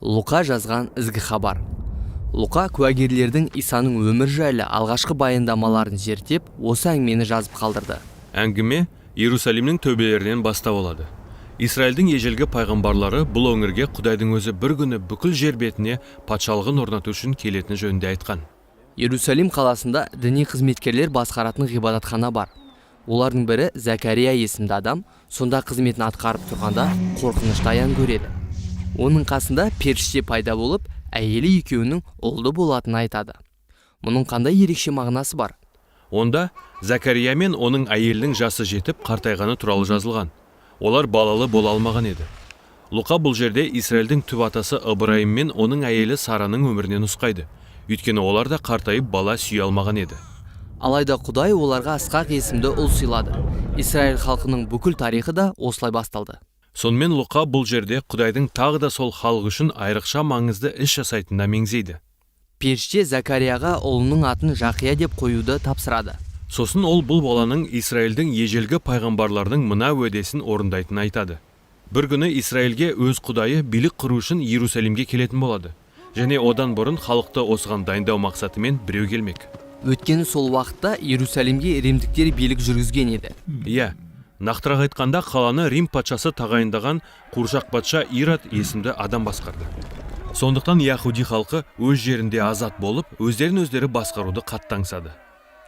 Лука жазған ізгі хабар. Лука куәгерлердің Исаның өмір жайлы алғашқы баяндамаларын зерттеп, осы әңгімені жазып қалдырды. Әңгіме Иерусалимнің төбелерінен бастау алады. Израильдің ежелгі пайғамбарлары бұл өңірге Құдайдың өзі бір күні бүкіл жер бетіне патшалығын орнату үшін келетіні жөнінде айтқан. Иерусалим қаласында діни қызметкерлер басқаратын ғибадатхана бар. Олардың бірі Закария есімді адам, сонда қызметін атқарып тұрғанда қорқынышты аян көреді. Оның қасында періште пайда болып, әйелі екеуінің ұлды болатынын айтады. Мұның қандай ерекше мағынасы бар? Онда Закария мен оның әйелінің жасы жетіп қартайғаны туралы жазылған. Олар балалы бола алмаған еді. Лука бұл жерде Израильдің түп атасы Ыбырайым мен оның әйелі Сараның өмірінен нұсқайды. Өйткені олар да қартайып бала сүйе алмаған еді. Алайда Құдай оларға Ысқақ есімді ұл сыйлады. Израиль халқының бүкіл тарихы да осылай басталды. Сонымен Лука бұл жерде Құдайдың тағы да сол халық үшін айрықша маңызды іс жасайтынына меңзейді. Періште Закарияға ұлының атын Жақия деп қоюды тапсырады. Сосын ол бұл баланың Израильдің ежелгі пайғамбарлардың мына уәдесін орындайтынын айтады. Бір күні Израильге өз Құдайы билік құру үшін Иерусалимге келетін болады. Және одан бұрын халықты осыған дайындау мақсатымен біреу келмек. Өйткені сол уақытта Иерусалимге римдіктер билік жүргізген еді. Иә, нақтырақ айтқанда қаланы Рим патшасы тағайындаған қуыршақ патша Ирод есімді адам басқарды. Сондықтан Яхуди халқы өз жерінде азат болып, өздерін өздері басқаруды қатты аңсады.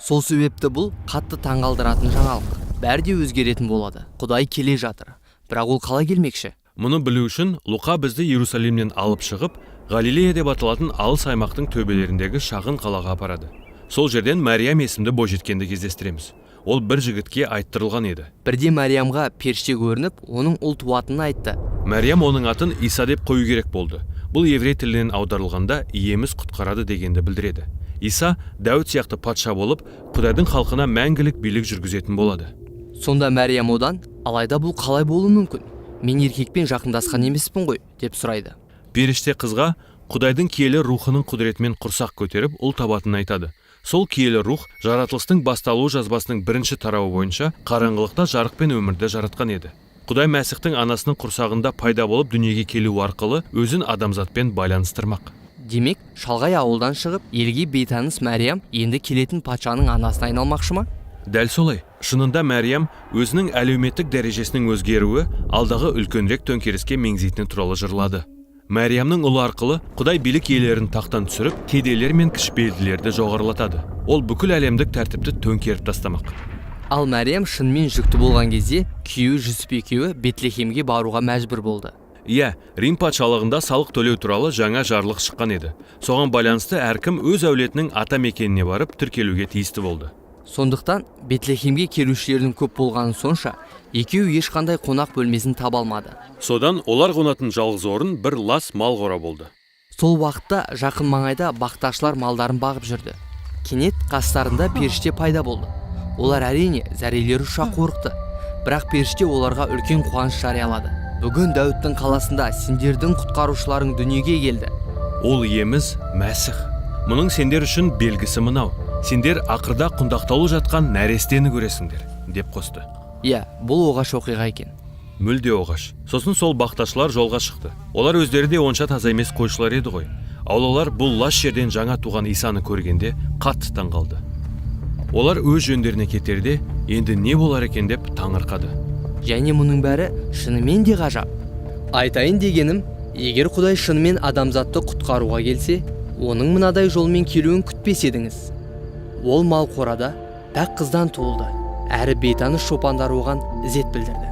Сол себепті бұл қатты таңғалдыратын жаңалық. Бәрі де өзгеретін болады. Құдай келе жатыр. Бірақ ол қалай келмекші? Мұны білу үшін Лука бізді Иерусалимнен алып шығып, Галилея деп аталатын алыс аймақтың төбелеріндегі шағын қалаға апарады. Сол жерден Мәриям есімді бойжеткенді кездестіреміз. Ол бір жігітке айттырылған еді. Бірде Мәриямға періште көрініп, оның ұл туатынын айтты. Мәриям оның атын Иса деп қою керек болды. Бұл еврей тілінен аударылғанда иеміз құтқарады дегенді білдіреді. Иса Дәуіт сияқты патша болып, Құдайдың халқына мәңгілік билік жүргізетін болады. Сонда Мәриям одан, алайда бұл қалай болуы мүмкін? Мен еркекпен жақындасқан емеспін ғой, деп сұрайды. Періште қызға Құдайдың киелі рухының құдіретімен құрсақ көтеріп, ұл табатынын айтады. Сол киелі рух жаратылыстың басталу жазбасының бірінші тарауы бойынша қараңғылықта жарық пен өмірді жаратқан еді. Құдай Мәсіхтің анасының құрсағында пайда болып дүниеге келу арқылы өзін адамзатпен байланыстырмақ. Демек, шалғай ауылдан шығып, елге бейтаныс Мәриям енді келетін патшаның анасына айналмақшы ма? Дәл солай. Шынында Мәриям өзінің әлеуметтік дәрежесінің өзгеруі алдағы үлкенірек төңкеріске меңзейтіні туралы жырлады. Мәриямның ұлы арқылы Құдай билік иелерін тақтан түсіріп, кедейлер мен кішіпейілділерді жоғарылатады. Ол бүкіл әлемдік тәртіпті төңкеріп тастамақ. Ал Мәриям шынымен жүкті болған кезде күйеуі Жүсіп екеуі Бетлехемге баруға мәжбүр болды. Иә, Рим патшалығында салық төлеу туралы жаңа жарлық шыққан еді. Соған байланысты әркім өз әулетінің ата мекеніне барып тіркелуге тиісті болды. Сондықтан Бетлехемге келушілердің көп болғаны сонша, екеуі ешқандай қонақ бөлмесін таба алмады. Содан олар қонатын жалғыз орын бір лас мал қора болды. Сол уақытта жақын маңайда бақташылар малдарын бағып жүрді. Кенет қастарында періште пайда болды. Олар әрине зәрелері ұша қорықты. Бірақ періште оларға үлкен қуаныш жариялады. Бүгін Дәуіттің қаласында сендердің құтқарушыларың дүниеге келді. Ол иеміз Мәсіх. Мұның сендер үшін белгісі мынау. Сендер ақырда құндақталу жатқан нәрестені көресіңдер, деп қосты. Иә, бұл оғаш оқиға екен. Мүлде оғаш. Сосын сол бақташылар жолға шықты. Олар өздері де онша таза емес қойшылар еді ғой. Ал олар бұл лас жерден жаңа туған Исаны көргенде қатты таңғалды. Олар өз жөндеріне кетерде, енді не болар екен деп таңырқады. Және мұның бәрі шынымен де ғажап. Айтайын дегенім, егер Құдай шынымен адамзатты құтқаруға келсе, оның мынадай жолмен келуін күтпес едіңіз. Ол мал қорада пәк қыздан туылды. Әрі бейтаныс шопандар оған ізет білдірді.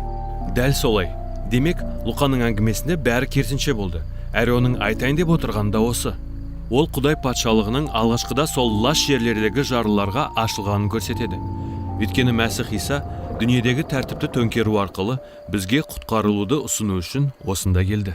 Дәл солай. Демек, Луқаның әңгімесінде бәрі керісінше болды. Әрі оның айтайын деп отырғаны да осы. Ол Құдай патшалығының алғашқыда сол лас жерлердегі жарлыларға ашылғанын көрсетеді. Өйткені Мәсіх Иса дүниедегі тәртіпті төңкеру арқылы бізге құтқарылуды ұсыну үшін осында келді.